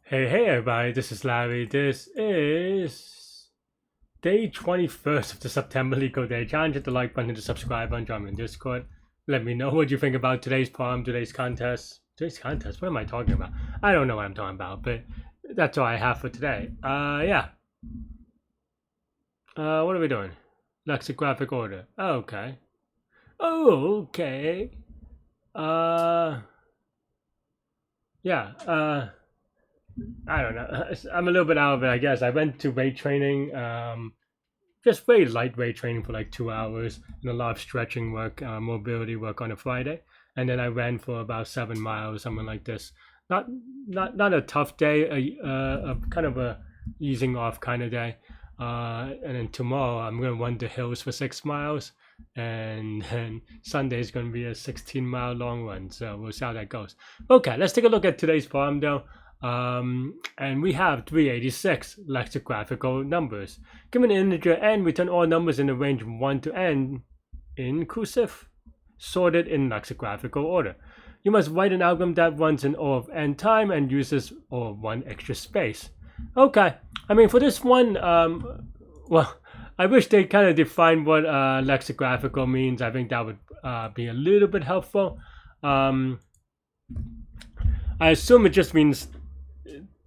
Hey everybody, this is Larry. This is day 21st of the September Leetcode Day Challenge. Hit the like button, hit the subscribe button, join me in Discord. Let me know what you think about today's poem, today's contest. Today's contest? What am I talking about? I don't know what I'm talking about, but that's all I have for today. Yeah. What are we doing? Lexicographic order. Okay. Okay. Yeah. I don't know. I'm a little bit out of it, I guess. I went to weight training, just very light weight training for like 2 hours, and a lot of stretching work, mobility work on a Friday, and then I ran for about 7 miles, something like this. Not a tough day, a kind of a easing off kind of day. And then tomorrow I'm gonna run the hills for 6 miles, and then Sunday is gonna be a 16-mile long run. So we'll see how that goes. Okay, let's take a look at today's poem though. And we have 386 lexicographical numbers. Given an integer n, return all numbers in the range from 1 to n, inclusive, sorted in lexicographical order. You must write an algorithm that runs in O of n time and uses O of 1 extra space. Okay, I mean for this one, well, I wish they kind of define what lexicographical means. I think that would be a little bit helpful. I assume it just means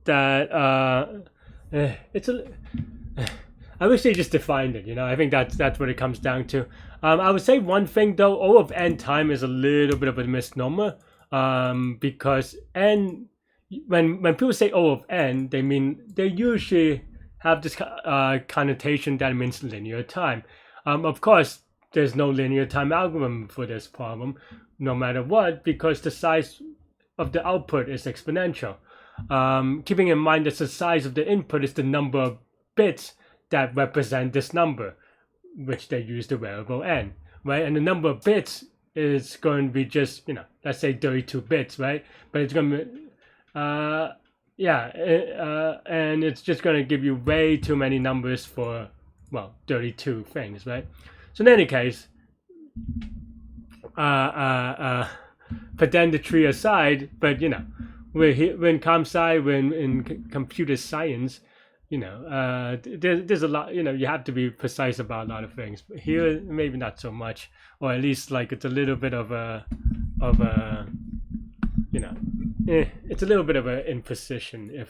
that I wish they just defined it. I think that's what it comes down to. I would say one thing though, O of n time is a little bit of a misnomer, because n, when people say O of n, they usually have this connotation that means linear time. Of course, there's no linear time algorithm for this problem, no matter what, because the size of the output is exponential. Keeping in mind that the size of the input is the number of bits that represent this number, which they use the variable n, right? And the number of bits is going to be just, let's say 32 bits, right? But it's going to be, and it's just going to give you way too many numbers for, 32 things, right? So in any case, pedantry aside, but we're in comp sci, we're in computer science, there's a lot, you have to be precise about a lot of things. But here, maybe not so much, or at least like it's a little bit of a it's a little bit of an imprecision,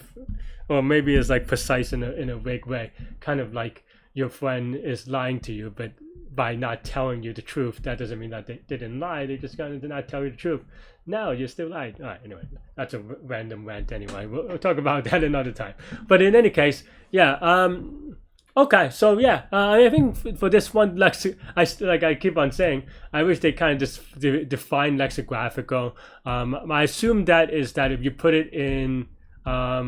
or maybe it's like precise in a vague way, kind of like your friend is lying to you, but by not telling you the truth, that doesn't mean that they didn't lie. They just kind of did not tell you the truth. No, you're still lying. All right, anyway, that's a random rant anyway. We'll talk about that another time. But in any case, yeah. Okay, so yeah, I think for this one, I keep on saying, I wish they kind of just define lexicographical. I assume that is that if you put it in, I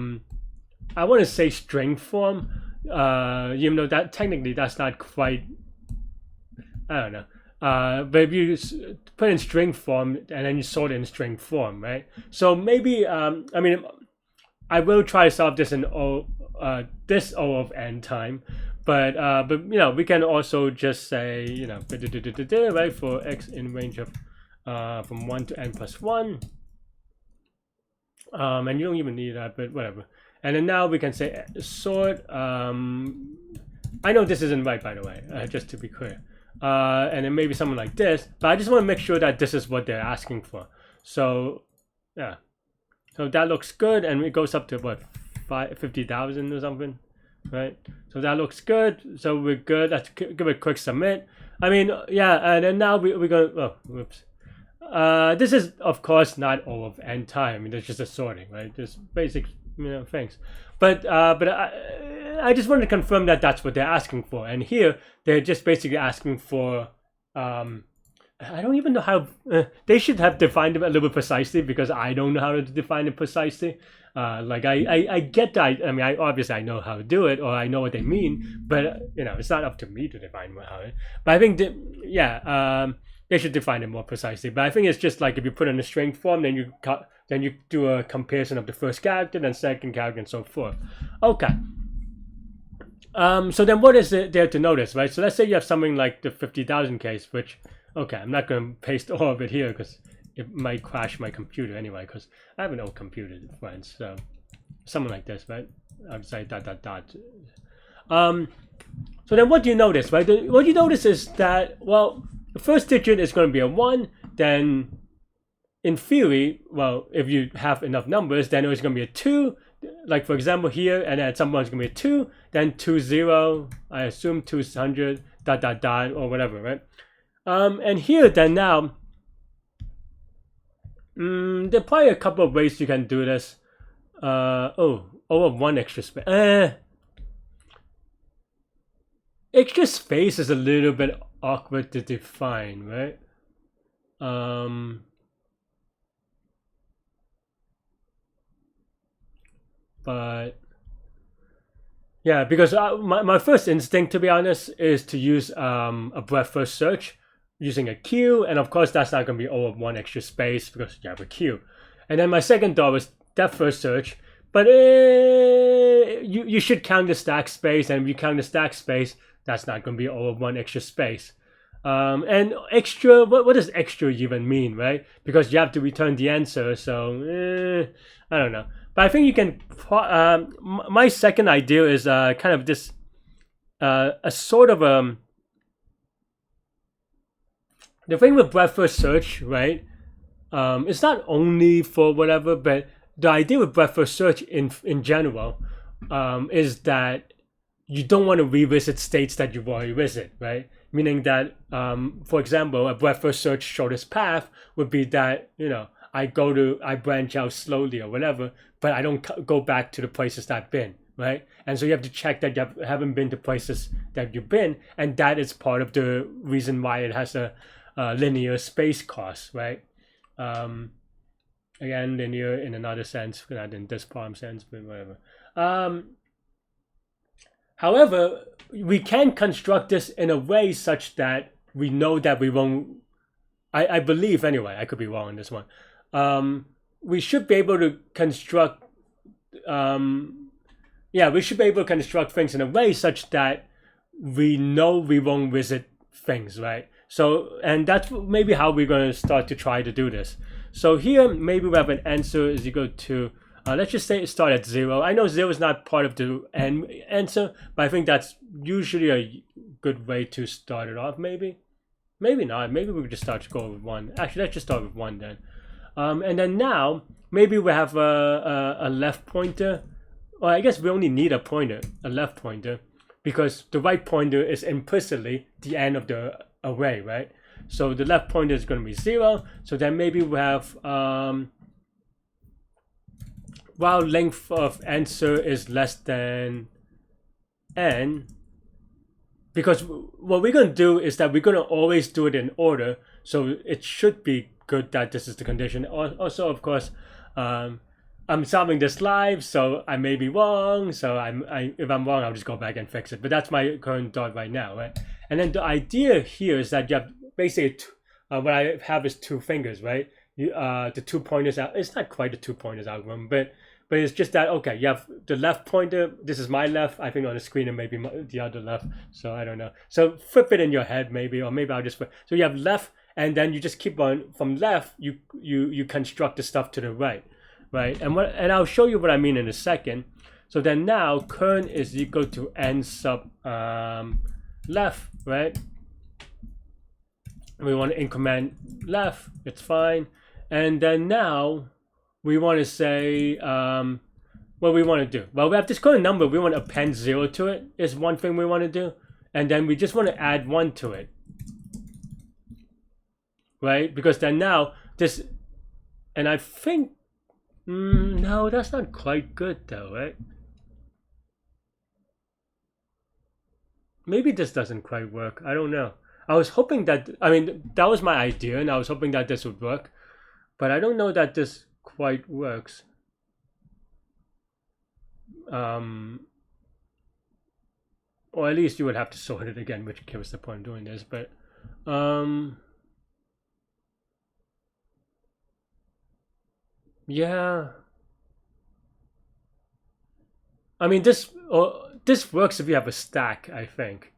want to say string form, even though that technically that's not quite, I don't know. But if you put in string form and then you sort it in string form, right? So maybe, I will try to solve this in this O of n time, but we can also just say, right, for x in range of from 1 to n plus 1, and you don't even need that, but whatever. And then now we can say sort. I know this isn't right, by the way, just to be clear. And then maybe something like this, but I just want to make sure that this is what they're asking for. So yeah, so that looks good, and it goes up to what, 50,000 or something, right? So that looks good, so we're good. Let's give it a quick submit. I mean, yeah, and then now we're going, oh whoops, this is of course not O of n time. I mean, there's just a sorting, right? Just basic things, but I just wanted to confirm that that's what they're asking for. And here they're just basically asking for, I don't even know how, they should have defined it a little bit precisely, because I don't know how to define it precisely. Like I get that, I mean, obviously I know how to do it, or I know what they mean, but it's not up to me to define how it, but I think that, they should define it more precisely. But I think it's just like if you put in a string form, then you do a comparison of the first character, then second character, and so forth. Okay. So then what is there to notice, right? So let's say you have something like the 50,000 case, which, okay, I'm not going to paste all of it here because it might crash my computer anyway, because I have an old computer, friends. something like this, right? I would say dot dot dot. So then what do you notice, right? What you notice is that, well, the first digit is going to be a 1, then in theory, well, if you have enough numbers, then it's going to be a 2, like for example here, and then at some point it's going to be a 2, then 20, I assume 200, dot dot dot, or whatever, right? And here then now, there are probably a couple of ways you can do this. One extra space. Extra space is a little bit awkward to define, right? But yeah, because my first instinct, to be honest, is to use a breadth first search using a queue, and of course that's not going to be all of one extra space because you have a queue. And then my second thought was depth first search, but you should count the stack space, and if you count the stack space, that's not going to be all of one extra space. And extra, what does extra even mean, right? Because you have to return the answer, so I don't know. But I think you can. My second idea is kind of this, a sort of the thing with breadth first search, right? It's not only for whatever, but the idea with breadth first search in general is that you don't want to revisit states that you've already visited, right? Meaning that, for example, a breadth first search shortest path would be that, you know, I branch out slowly or whatever, but I don't go back to the places that I've been, right? And so you have to check that you haven't been to places that you've been, and that is part of the reason why it has a linear space cost, right? Again, linear in another sense, not in this problem sense, but whatever. However, we can construct this in a way such that we know that we won't. I believe anyway. I could be wrong on this one. We should be able to construct. We should be able to construct things in a way such that we know we won't visit things, right? So, and that's maybe how we're going to start to try to do this. So here, maybe we have an answer is equal to, let's just say start at 0. I know 0 is not part of the answer, but I think that's usually a good way to start it off, maybe. Maybe not. Maybe we could just start to go with 1. Actually, let's just start with 1 then. And then now, maybe we have a left pointer. Well, I guess we only need a left pointer, because the right pointer is implicitly the end of the array, right? So the left pointer is going to be 0. So then maybe we have, while length of answer is less than n, because what we're going to do is that we're going to always do it in order. So it should be good that this is the condition. Also, of course, I'm solving this live, so I may be wrong. So if I'm wrong, I'll just go back and fix it. But that's my current thought right now, right? And then the idea here is that you have basically what I have is 2 fingers, right? The 2 pointers out. It's not quite the 2 pointers algorithm, but it's just that, okay, you have the left pointer. This is my left. I think on the screen it may be the other left. So I don't know. So flip it in your head maybe, or maybe I'll just flip. So you have left, and then you just keep on from left. You construct the stuff to the right, right? And I'll show you what I mean in a second. So then now current is equal to n sub left, right? We want to increment left. It's fine. And then now we want to say what we want to do. Well, we have this current number. We want to append 0 to it is one thing we want to do. And then we just want to add 1 to it. Right? Because then now this, and I think, no, that's not quite good though, right? Maybe this doesn't quite work. I don't know. I was hoping that, I mean, that was my idea, and I was hoping that this would work. But I don't know that this quite works. Or at least you would have to sort it again, which gives the point of doing this. But yeah, I mean this works if you have a stack, I think.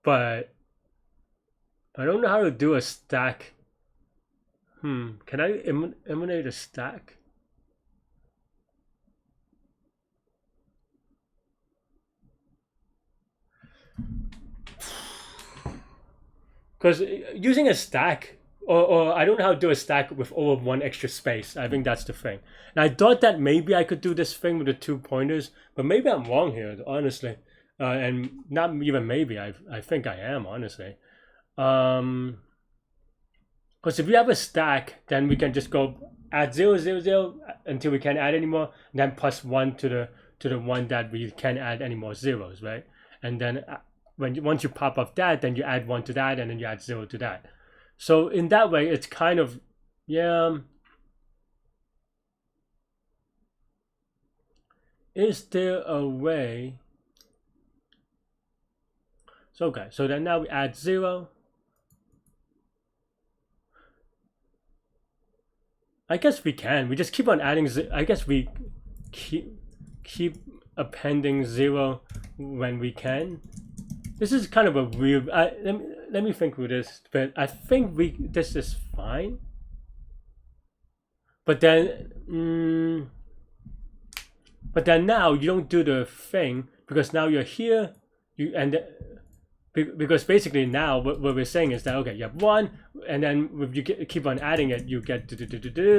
But I don't know how to do a stack. Can I emanate a stack? because using a stack, or I don't know how to do a stack with over one extra space. I think that's the thing. And I thought that maybe I could do this thing with the 2 pointers, but maybe I'm wrong here, honestly. And not even maybe, I think I am, honestly. Because if we have a stack, then we can just go add 0, 0, 0 until we can't add anymore, and then plus 1 to the one that we can't add any more zeros, right? And then once you pop off that, then you add 1 to that, and then you add 0 to that. So in that way, it's kind of, yeah. Is there a way? So okay, so then now we add 0. I guess we can. We just keep on adding. I guess we keep appending 0 when we can. This is kind of a weird. Let me think with this, but I think this is fine. But then now you don't do the thing because now you're here. Because basically now what we're saying is that okay, you have 1, and then if you keep on adding it, you get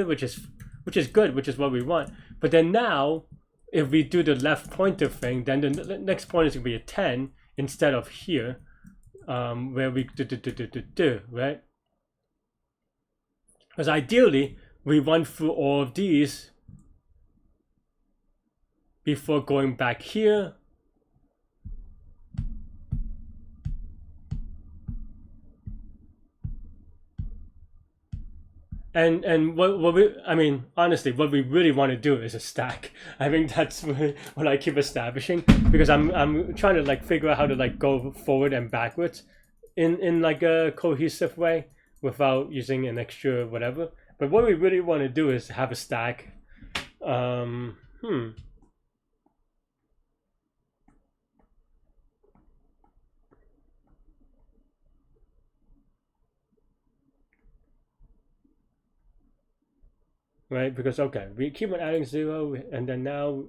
which is good, which is what we want. But then now, if we do the left pointer thing, then the next point is gonna be a 10 instead of here, where we right? Because ideally we run through all of these before going back here. And what we, I mean, honestly, what we really want to do is a stack. I think that's what I keep establishing, because I'm trying to like figure out how to like go forward and backwards in like a cohesive way without using an extra whatever. But what we really want to do is have a stack. Right, because okay, we keep on adding 0, and then now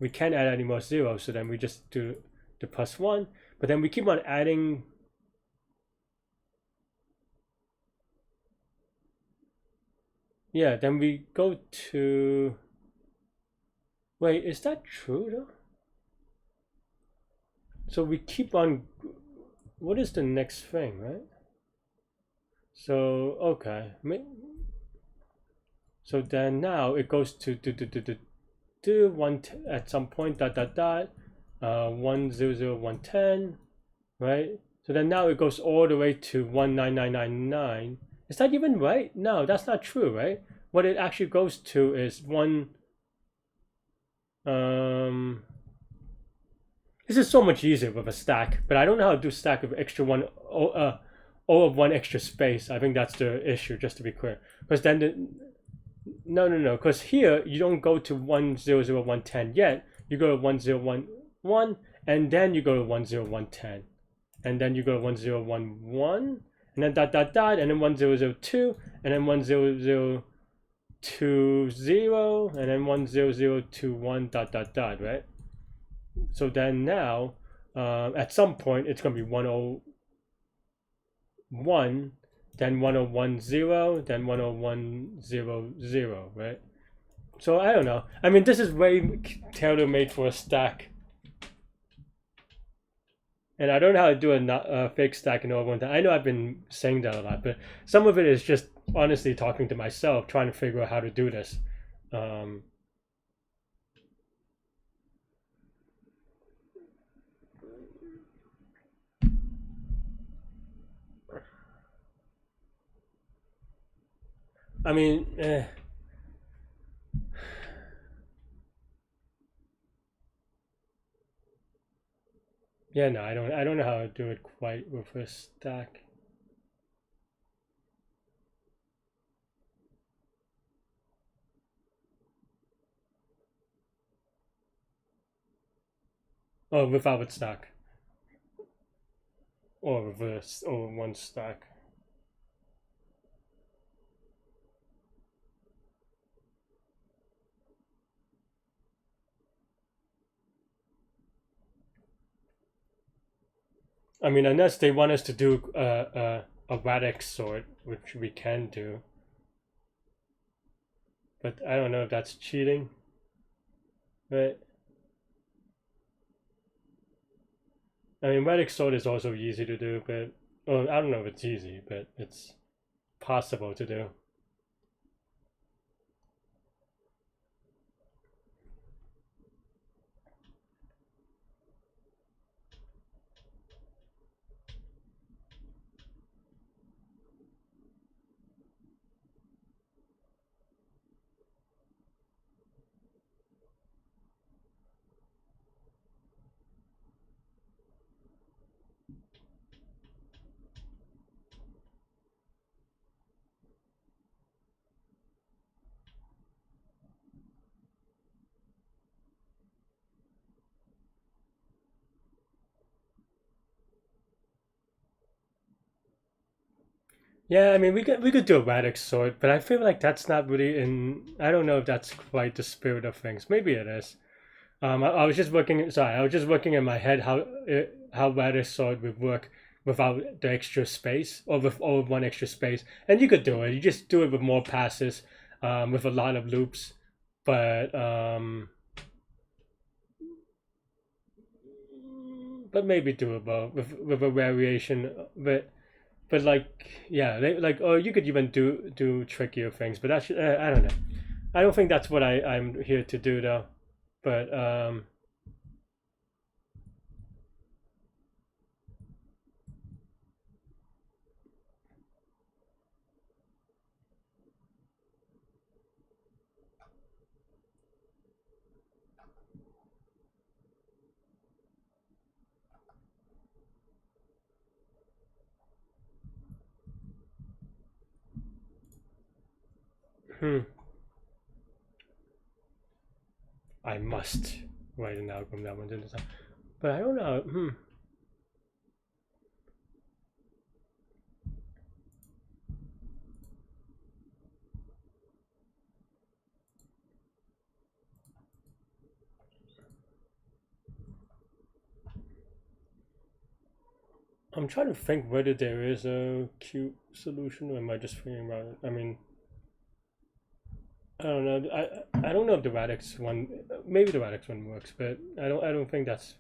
we can't add any more zeros, so then we just do the plus 1, but then we keep on adding. Yeah, then we go to, wait, is that true though? So we keep on, what is the next thing, right? So okay, so then now it goes to 1 at some point, 1 0 0 1 10, right? So then now it goes all the way to 19999. Is that even right? No, that's not true, right? What it actually goes to is 1. This is so much easier with a stack, but I don't know how to do stack with extra 1 all of 1 extra space. I think that's the issue, just to be clear. Because then no, because here you don't go to 1 0 0 1 10 yet. You go to 1 0 1 1, and then you go to 1 0 1 10, and then you go to 1 0 1 1, and then dot, and then 1 0 0 2, and then 1 0 0 2 0, and then 1 0 0 2 1 dot, right? So then now, at some point, it's going to be 101, then 1010, then 10100, right? So I don't know. I mean, this is way tailor-made for a stack. And I don't know how to do a fake stack in over 1 time. I know I've been saying that a lot, but some of it is just honestly talking to myself, trying to figure out how to do this. I mean, yeah, no, I don't know how to do it quite with a stack. Oh, without a stack. Or reverse, or 1 stack. I mean, unless they want us to do a a radix sort, which we can do. But I don't know if that's cheating. Right? I mean, radix sort is also easy to do, but well, I don't know if it's easy, but it's possible to do. Yeah, I mean, we could do a radix sort, but I feel like that's not really in. I don't know if that's quite the spirit of things. Maybe it is. I was just working. Sorry, I was just working in my head how radix sort would work without the extra space, or with all one extra space. And you could do it. You just do it with more passes, with a lot of loops. But maybe doable with a variation. But like, yeah, like, or you could even do trickier things. But that's I don't know. I don't think that's what I'm here to do though. But hmm, I must write an algorithm that one's in the time. But I don't know. I'm trying to think whether there is a cute solution, or am I just thinking about it? I mean, I don't know. I don't know if the radix one. Maybe the radix one works, but I don't think that's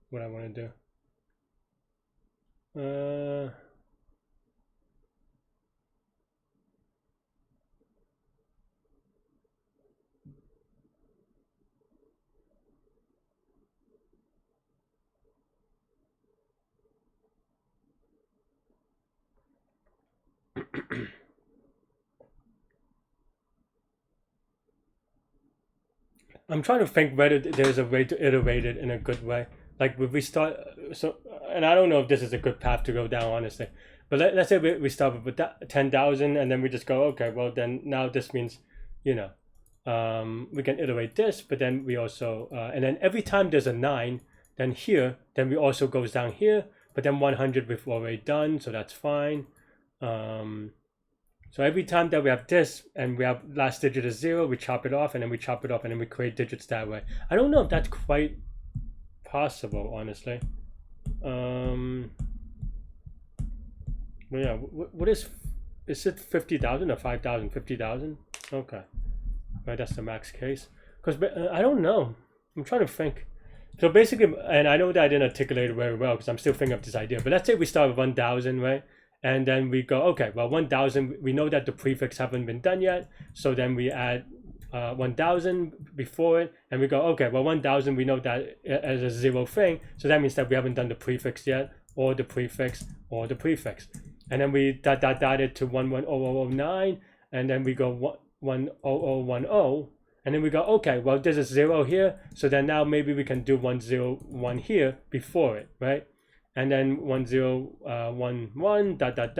what I want to do. I'm trying to think whether there's a way to iterate it in a good way. Like if we start, so, and I don't know if this is a good path to go down, honestly. But let's say we start with 10,000, and then we just go, okay, well then now this means, you know, we can iterate this, but then we also, and then every time there's a 9, then we also goes down here, but then 100 we've already done, so that's fine. So every time that we have this and we have last digit is 0, we chop it off, and then we chop it off, and then we create digits that way. I don't know if that's quite possible, honestly. But yeah, what is it 50,000 or 5,000? 50,000? Okay. Right, that's the max case. Because I don't know. I'm trying to think. So basically, and I know that I didn't articulate it very well because I'm still thinking of this idea, but let's say we start with 1,000, right? And then we go, okay, well, 1,000, we know that the prefix haven't been done yet. So then we add 1,000 before it, and we go, okay, well, 1,000, we know that as a 0 thing. So that means that we haven't done the prefix yet, or the prefix, or the prefix. And then we dot it to 110009, and then we go 10010, and then we go, okay, well, there's a 0 here. So then now maybe we can do 101 here before it, right? And then 1011 dot 10.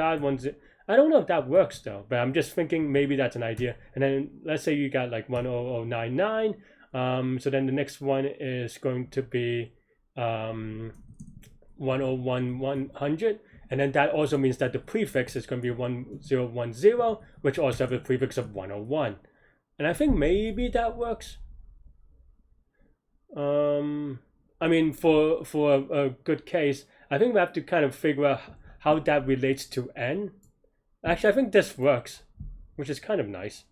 I don't know if that works though, but I'm just thinking maybe that's an idea. And then let's say you got like 10099. So then the next one is going to be 101100, and then that also means that the prefix is going to be 1010, which also have a prefix of 101. And I think maybe that works. I mean, for a good case, I think we have to kind of figure out how that relates to n. Actually, I think this works, which is kind of nice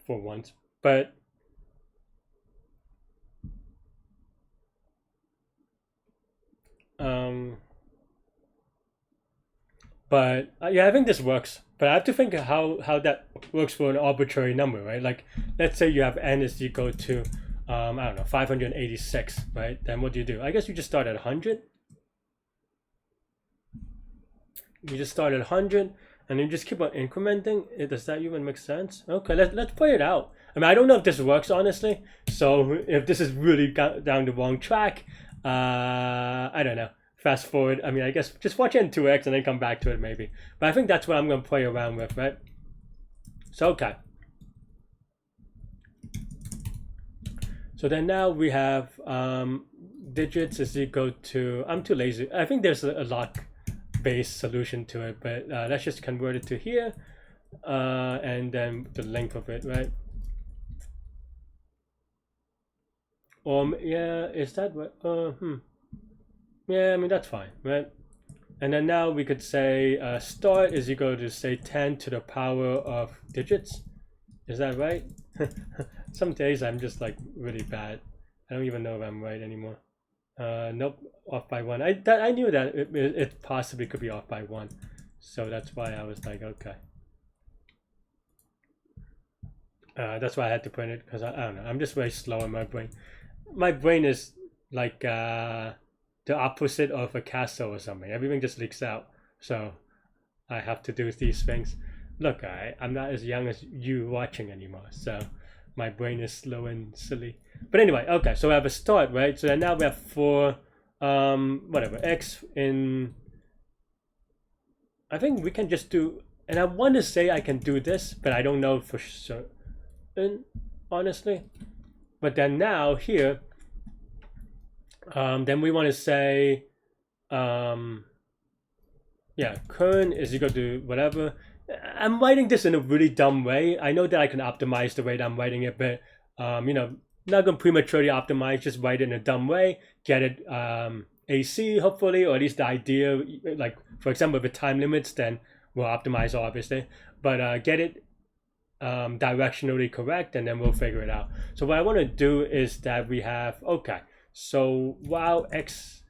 for once. But yeah, I think this works. But I have to think how that works for an arbitrary number, right? Like, let's say you have n is equal to, I don't know, 586, right? Then what do? I guess you just start at 100. You just start at 100, and you just keep on incrementing. Does that even make sense? Okay, let's play it out. I mean, I don't know if this works, honestly. So if this is really down the wrong track, I don't know. Fast forward. I mean, I guess just watch it in 2x and then come back to it maybe. But I think that's what I'm going to play around with, right? So, okay. So then now we have digits is equal to, I'm too lazy. I think there's a lock-based solution to it, but let's just convert it to here. And then the length of it, right? Yeah, is that what? Yeah, I mean, that's fine, right? And then now we could say start is equal to, say, 10 to the power of digits. Is that right? Some days I'm just like really bad. I don't even know if I'm right anymore. Nope, off by 1. I knew that it possibly could be off by 1. So that's why I was like, okay. That's why I had to print it, because I don't know. I'm just very slow in my brain. My brain is like the opposite of a castle or something. Everything just leaks out. So I have to do these things. Look, I'm not as young as you watching anymore. So my brain is slow and silly. But anyway, okay. So I have a start, right? So now we have 4, whatever, x in... I think we can just do... And I want to say I can do this, but I don't know for certain, honestly. But then now here, then we want to say, yeah, current is equal to whatever. I'm writing this in a really dumb way. I know that I can optimize the way that I'm writing it, but you know, not gonna prematurely optimize. Just write it in a dumb way. Get it AC hopefully, or at least the idea. Like for example, with time limits, then we'll optimize obviously, but get it directionally correct, and then we'll figure it out. So what I want to do is that we have, okay, so while x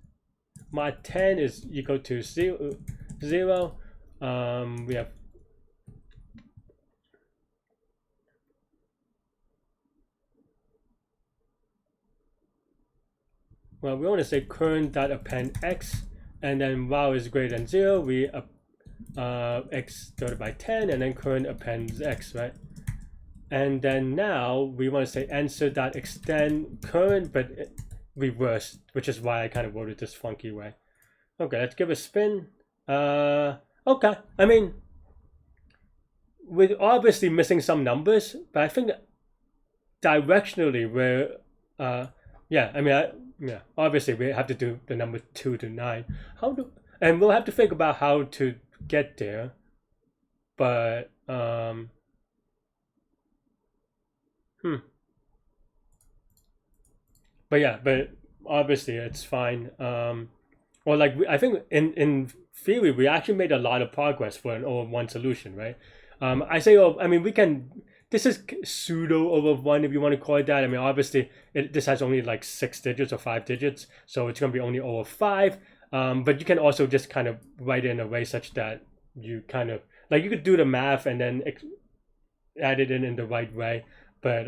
mod 10 is equal to 0, we have, well, we want to say current dot append x, and then while is greater than 0, we x divided by 10, and then current appends x, right? And then now we want to say answer dot extend current, but reverse, which is why I kind of wrote it this funky way. Okay, let's give a spin. Okay, I mean, we're obviously missing some numbers, but I think directionally we're yeah, I mean, yeah, obviously we have to do the number 2 to 9. And we'll have to think about how to get there, but but yeah, but obviously it's fine. Or like I think in theory we actually made a lot of progress for an O of 1 solution, right? I say, oh, I mean, we can, this is pseudo O of 1 if you want to call it that. I mean, obviously this has only like 6 digits or 5 digits, so it's going to be only O of 5. But you can also just kind of write it in a way such that you kind of, like, you could do the math and then add it in the right way, but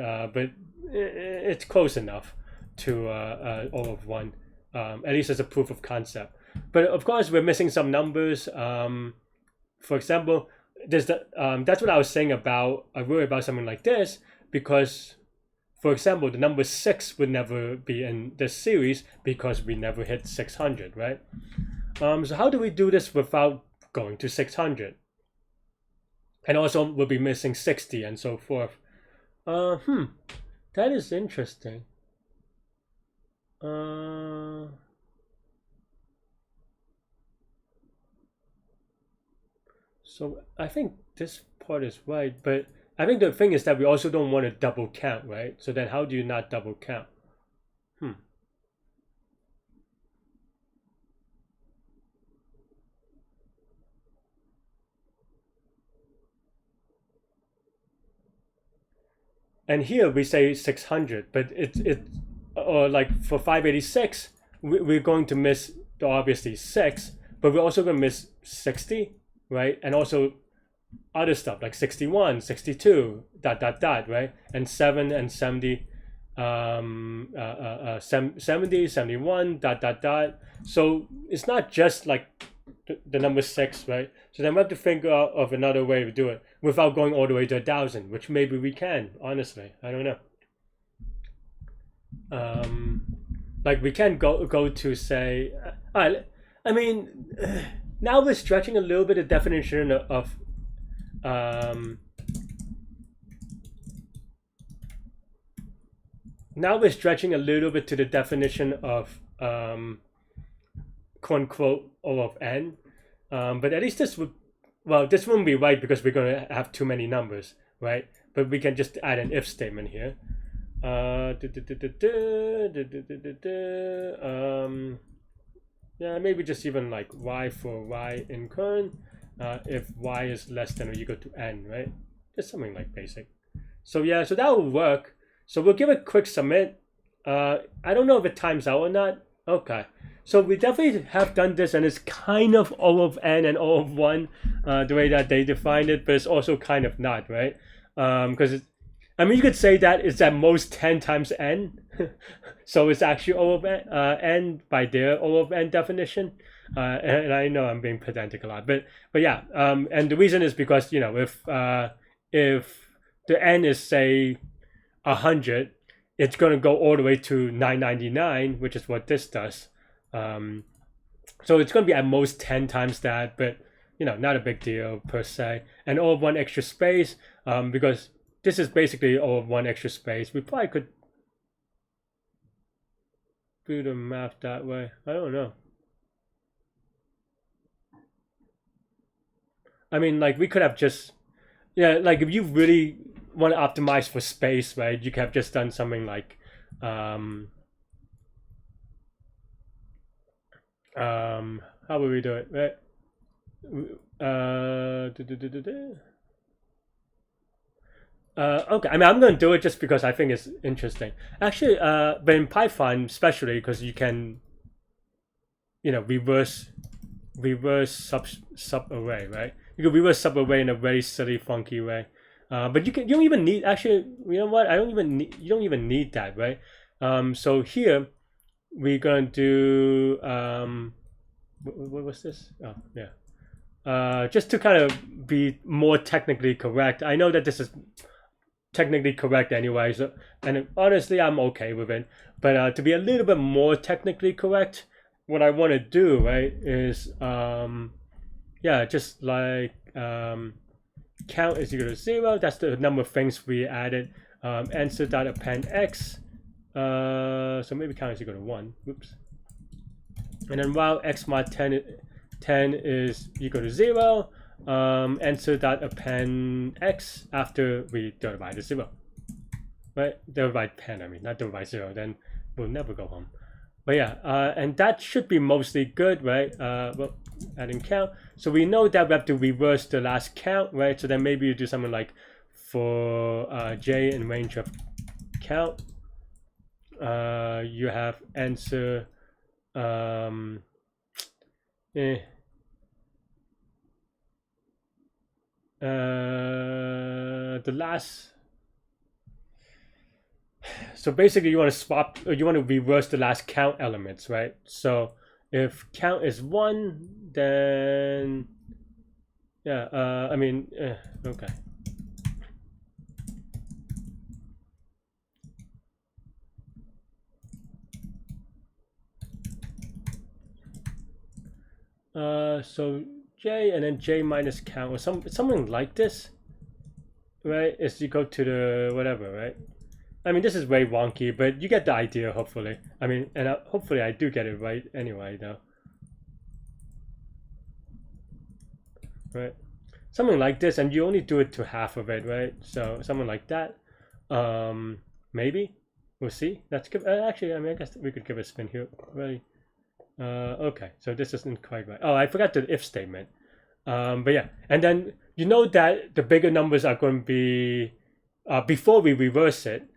it's close enough to O of 1, at least as a proof of concept. But of course we're missing some numbers. For example, there's that's what I was saying about, I worry about something like this, because for example the number 6 would never be in this series because we never hit 600, right? So how do we do this without going to 600? And also we'll be missing 60 and so forth. That is interesting. So I think this part is right, but I think the thing is that we also don't want to double count, right? So then how do you not double count? and here we say 600, but or like for 586, we're going to miss obviously 6, but we're also going to miss 60, right? And also other stuff like 61, 62, right? And 7 and 70, 70, 71, So it's not just like the number 6, right? So then we have to think of another way to do it without going all the way to 1,000, which maybe we can, honestly. I don't know. Like we can go to say, I mean, now we're stretching a little bit the definition of now we're stretching a little bit to the definition of quote unquote O of n, but at least this would, well, this wouldn't be right because we're going to have too many numbers, right? But we can just add an if statement here. Yeah, maybe just even like y for y in current, if y is less than or equal to n, right? Just something like basic. So yeah, so that will work. So we'll give it a quick submit. I don't know if it times out or not. Okay. So we definitely have done this, and it's kind of O of n and O of 1, the way that they defined it, but it's also kind of not, right? Because I mean, you could say that it's at most 10 times n. So it's actually O of n by their O of n definition. And I know I'm being pedantic a lot, but yeah. And the reason is because, you know, if the n is say 100, it's going to go all the way to 999, which is what this does. So it's going to be at most 10 times that, but you know, not a big deal per se. And O of 1 extra space, because this is basically O of 1 extra space. We probably could do the math that way. I don't know. I mean, like we could have just, yeah, like if you really want to optimize for space, right, you could have just done something like how would we do it, right? Okay, I mean, I'm going to do it just because I think it's interesting. Actually, but in Python, especially because you can, you know, reverse sub array, right? You can reverse sub array in a very silly, funky way. But you don't even need, actually, you know what? You don't even need that, right? So here we're going to do what was this? Oh yeah. Just to kind of be more technically correct. I know that this is technically correct anyway, so, and honestly I'm okay with it, but to be a little bit more technically correct, what I want to do, right, is yeah, just like count is equal to 0. That's the number of things we added. Answer.append x, so maybe count is equal to 1. Oops. And then while x mod 10 is equal to 0, answer.append x after we divide the 0, right? Divide 10, I mean, not divide 0, then we'll never go home. But yeah, and that should be mostly good, right? Well, adding count. So we know that we have to reverse the last count, right? So then maybe you do something like for j in range of count, you have answer the last, so basically you want to swap, or you want to reverse the last count elements, right? So if count is 1, then yeah, I mean, okay. So j and then j minus count or something like this, right? Is equal to the whatever, right? I mean, this is way wonky, but you get the idea, hopefully. I mean, and hopefully I do get it right anyway, though. Right? Something like this, and you only do it to half of it, right? So something like that. Maybe. We'll see. Let's give, actually, I mean, I guess we could give a spin here, right? Okay, so this isn't quite right. Oh, I forgot the if statement. But yeah, and then you know that the bigger numbers are going to be before we reverse it,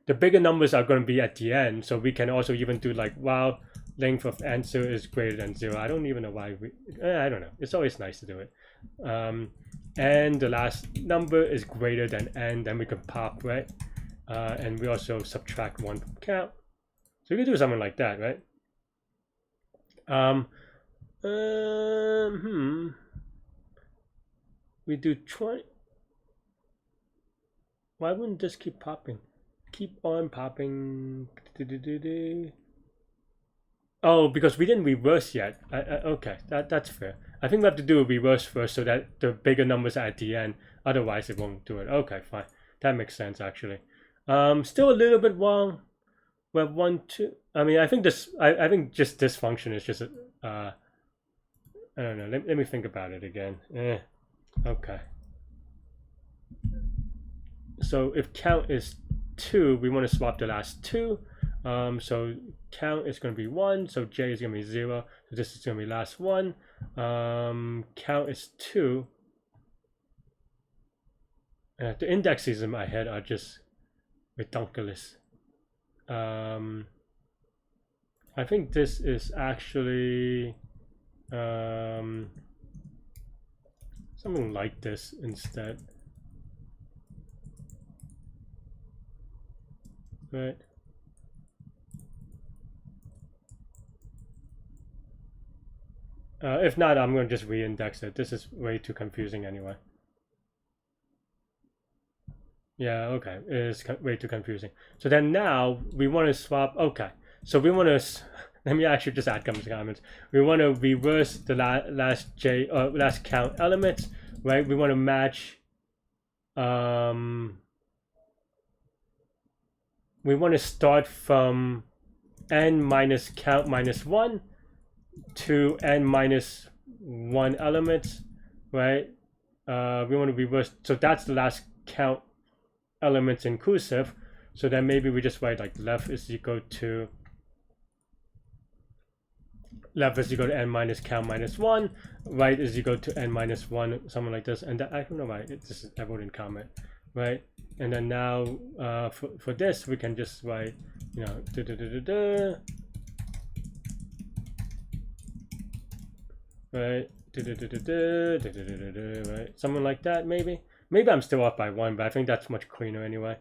the bigger numbers are going to be at the end. So we can also even do like while length of answer is greater than 0. I don't even know why I don't know. It's always nice to do it. And the last number is greater than n, then we can pop, right? And we also subtract 1 from count. So we can do something like that, right? We do 20. Why wouldn't this keep popping? Keep on popping. Oh, because we didn't reverse yet. Okay, that's fair. I think we have to do a reverse first so that the bigger numbers are at the end. Otherwise, it won't do it. Okay, fine. That makes sense, actually. Still a little bit wrong. We have 1, 2. I mean, I think this. I think just this function is just. I don't know. Let me think about it again. Okay. So if count is 2, we want to swap the last 2. So count is going to be 1, so j is going to be 0. So this is going to be last 1. Count is 2. The indexes in my head are just ridiculous. I think this is actually something like this instead. Right. If not, I'm going to just re-index it. This is way too confusing anyway. Yeah, okay. It is way too confusing. So then now we want to swap. Okay. So we want to. Let me actually just add comments. We want to reverse the last count elements, right? We want to match. We want to start from n minus count minus 1 to n minus 1 elements, right? We want to reverse. So that's the last count elements inclusive. So then maybe we just write like left is equal to n minus count minus 1, right is equal to n minus 1, something like this. And that, I don't know why this is I wrote in comment, right? And then now for this we can just write, you know, right, right, something like that. Maybe I'm still off by 1, but I think that's much cleaner anyway.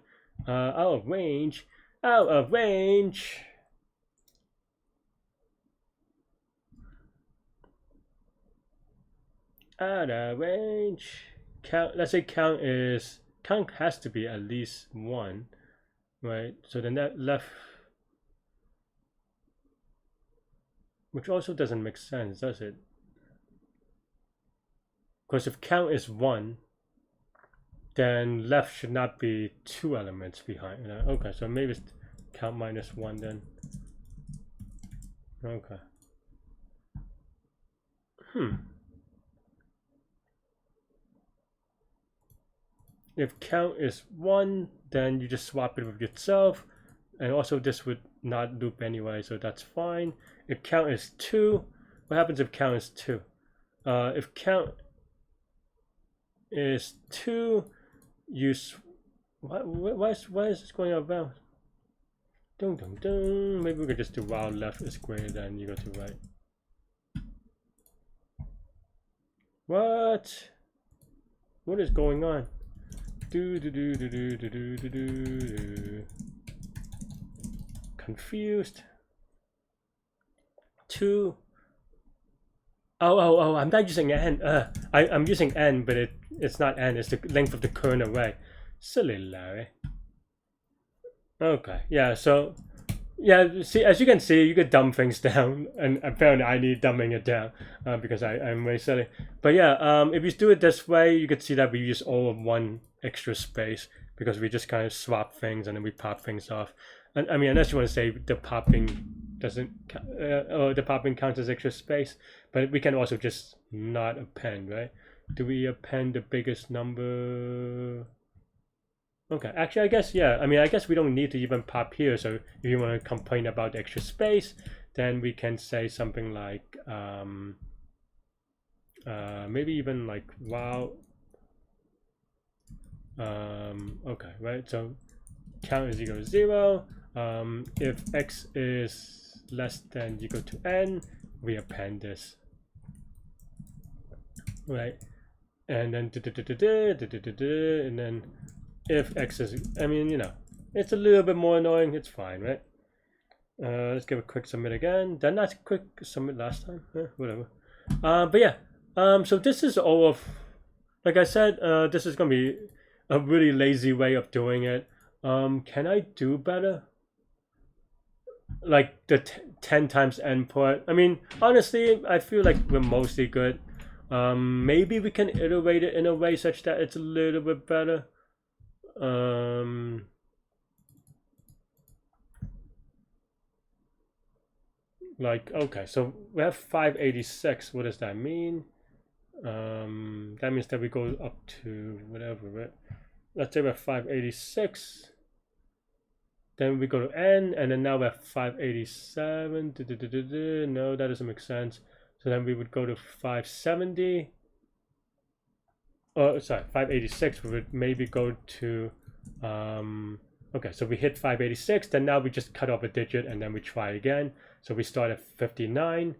Out of range, out of range. Out of range. Count. Let's say count has to be at least 1, right? So then that left, which also doesn't make sense, does it? Because if count is 1, then left should not be 2 elements behind. Okay, so maybe it's count minus 1 then. Okay. If count is 1, then you just swap it with itself, and also this would not loop anyway, so that's fine. If count is 2, what happens if count is 2? If count is 2, why is this going out of bounds? Dun, dun, dun. Maybe we could just do while left is greater than equal to right. What is going on? Confused. 2. Oh, I'm not using n. I'm using n, but it's not n, it's the length of the current array. Silly Larry. Okay, yeah, so yeah, see, as you can see, you could dumb things down, and apparently I need dumbing it down because I'm very silly. But yeah, if you do it this way, you could see that we use all of 1 extra space because we just kind of swap things and then we pop things off. And I mean, unless you want to say the popping doesn't, or the popping counts as extra space, but we can also just not append, right? Do we append the biggest number? Okay, actually, I guess, yeah. I mean, I guess we don't need to even pop here. So if you want to complain about the extra space, then we can say something like, maybe even like, wow. Okay, right, so count is equal to 0. If x is less than equal to n, we append this, right? And then and then if x is, I mean, you know, it's a little bit more annoying. It's fine, right? Let's give a quick submit again. Did not quick submit last time? Whatever. But yeah. So this is all of, like I said, this is gonna be a really lazy way of doing it. Can I do better? Like the 10 times n part. I mean, honestly, I feel like we're mostly good. Maybe we can iterate it in a way such that it's a little bit better. Like, okay, so we have 586. What does that mean? That means that we go up to whatever, right? Let's say we're 586. Then we go to n, and then now we're 587. No, that doesn't make sense. So then we would go to 570. Oh, sorry, 586. We would maybe go to, okay, so we hit 586. Then now we just cut off a digit, and then we try again. So we start at 59.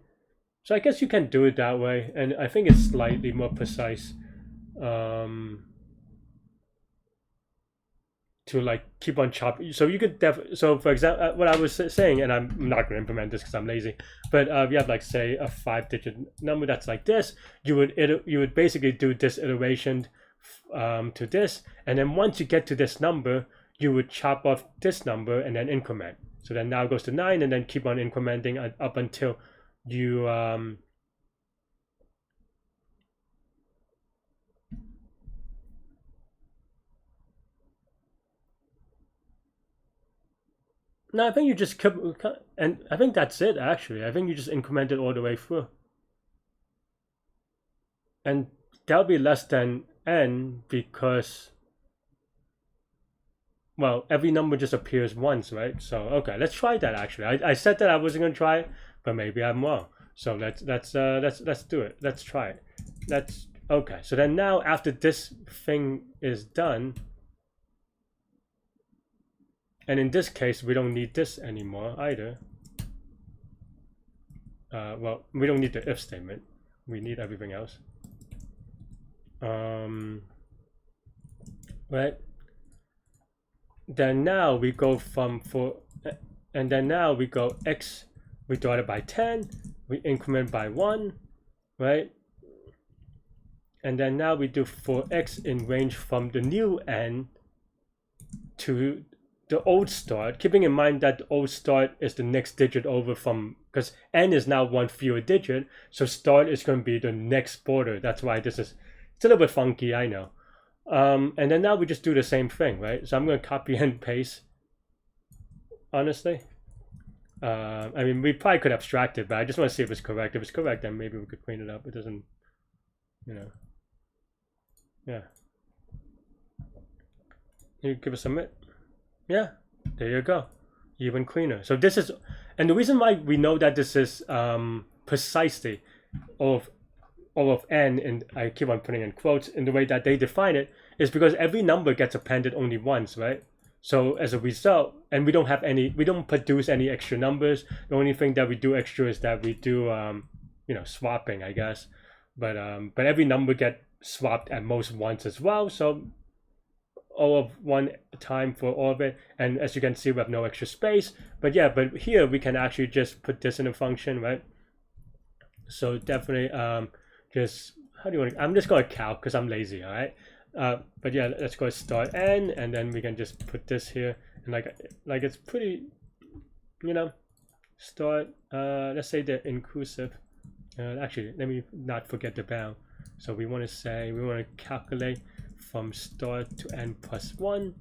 So I guess you can do it that way, and I think it's slightly more precise. To like keep on chopping. So you could so for example, what I was saying, and I'm not going to implement this because I'm lazy, but you have like say a 5-digit number that's like this. You would basically do this iteration to this, and then once you get to this number, you would chop off this number and then increment. So then now it goes to 9, and then keep on incrementing up until you no, I think you just kept, and I think that's it actually. I think you just increment it all the way through. And that'll be less than n because, well, every number just appears once, right? So okay, let's try that actually. I said that I wasn't gonna try it, but maybe I'm wrong. So let's do it. Let's try it. Okay. So then now after this thing is done, and in this case we don't need this anymore either. Well, we don't need the if statement. We need everything else. Right. Then now we go and then now we go x, we divide it by 10, we increment by 1, right? And then now we do for x in range from the new n to the old start, keeping in mind that the old start is the next digit over from, because n is now one fewer digit, so start is going to be the next border. That's why it's a little bit funky, I know. And then now we just do the same thing, right? So I'm going to copy and paste, honestly. I mean, we probably could abstract it, but I just want to see if it's correct. If it's correct, then maybe we could clean it up. It doesn't, you know. Yeah. You give it a submit. Yeah, there you go. Even cleaner. So this is, and the reason why we know that this is precisely of all of n, and I keep on putting in quotes, in the way that they define it, is because every number gets appended only once, right? So as a result, and we don't produce any extra numbers. The only thing that we do extra is that we do, you know, swapping, I guess. But every number get swapped at most once as well. So all of one time for all of it, and as you can see, we have no extra space. But yeah, but here we can actually just put this in a function, right? So definitely, just how do you want to, I'm just going to calc because I'm lazy, all right? But yeah, let's go start n, and then we can just put this here, and like it's pretty, you know, start. Let's say they're inclusive. Actually, let me not forget the bound. So we want to calculate from start to n plus 1,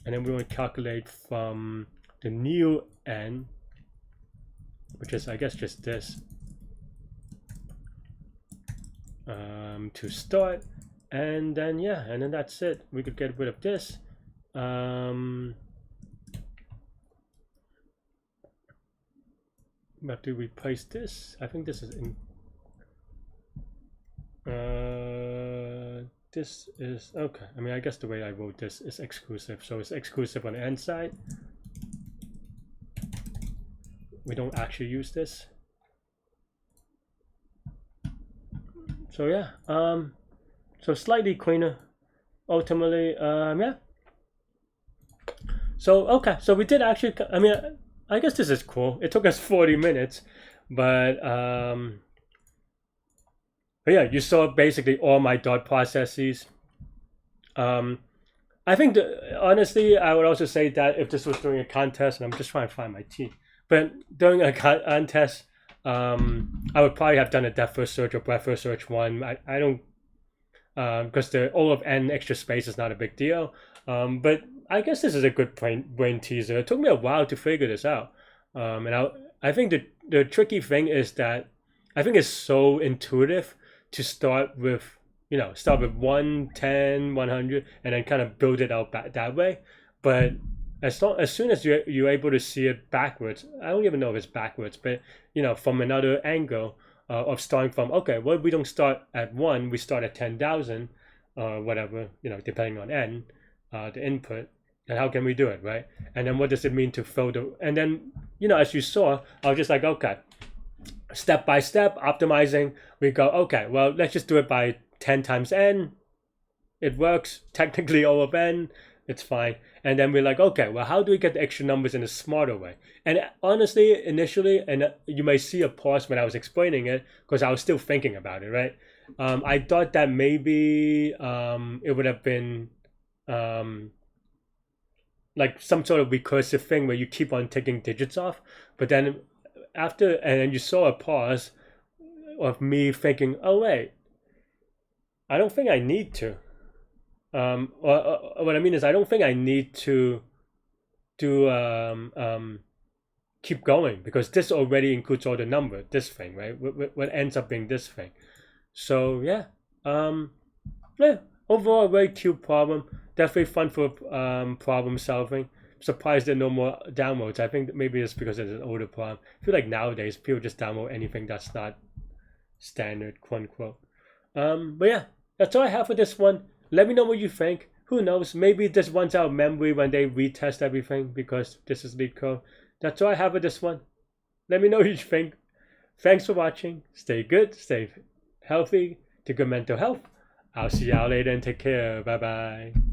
and then we want to calculate from the new n, which is, I guess, just this, to start, and then yeah, and then that's it. We could get rid of this. We have to replace this. I think this is in this is okay. I mean, I guess the way I wrote this is exclusive, so it's exclusive on the end side. We don't actually use this. So yeah, so slightly cleaner. Ultimately, yeah. So okay, so we did actually. I mean, I guess this is cool. It took us 40 minutes, but yeah, you saw basically all my dot processes. I think honestly, I would also say that if this was during a contest, and I'm just trying to find my T, but during a contest, I would probably have done a depth first search or breadth first search one. I don't, because the O of n extra space is not a big deal. But I guess this is a good brain teaser. It took me a while to figure this out. And I think the tricky thing is that I think it's so intuitive to start with, start with 1, 10, 100, and then kind of build it out that way. But as soon as you're able to see it backwards, I don't even know if it's backwards, but from another angle of starting from, okay, well, we don't start at 1, we start at 10,000, whatever, depending on n, the input, and how can we do it, right? And then what does it mean to fill and then, as you saw, I was just like, okay, step by step optimizing, we go, okay, well, let's just do it by 10 times n. It works, technically O of n, it's fine. And then we're like, okay, well, how do we get the extra numbers in a smarter way? And honestly, initially, and you may see a pause when I was explaining it, because I was still thinking about it, right? I thought that maybe it would have been like some sort of recursive thing where you keep on taking digits off, but then and then you saw a pause of me thinking, oh wait, I don't think I need to. What I mean is, I don't think I need to do keep going, because this already includes all the number, this thing, right? What ends up being this thing. So yeah, yeah. Overall, a very cute problem. Definitely fun for problem solving. Surprised there are no more downloads. I think that maybe it's because it's an older problem. I feel like nowadays people just download anything that's not standard, quote unquote. But yeah, that's all I have for this one. Let me know what you think. Who knows? Maybe this runs out of memory when they retest everything, because this is Leetcode. That's all I have for this one. Let me know what you think. Thanks for watching. Stay good, stay healthy, to good mental health. I'll see y'all later and take care. Bye bye.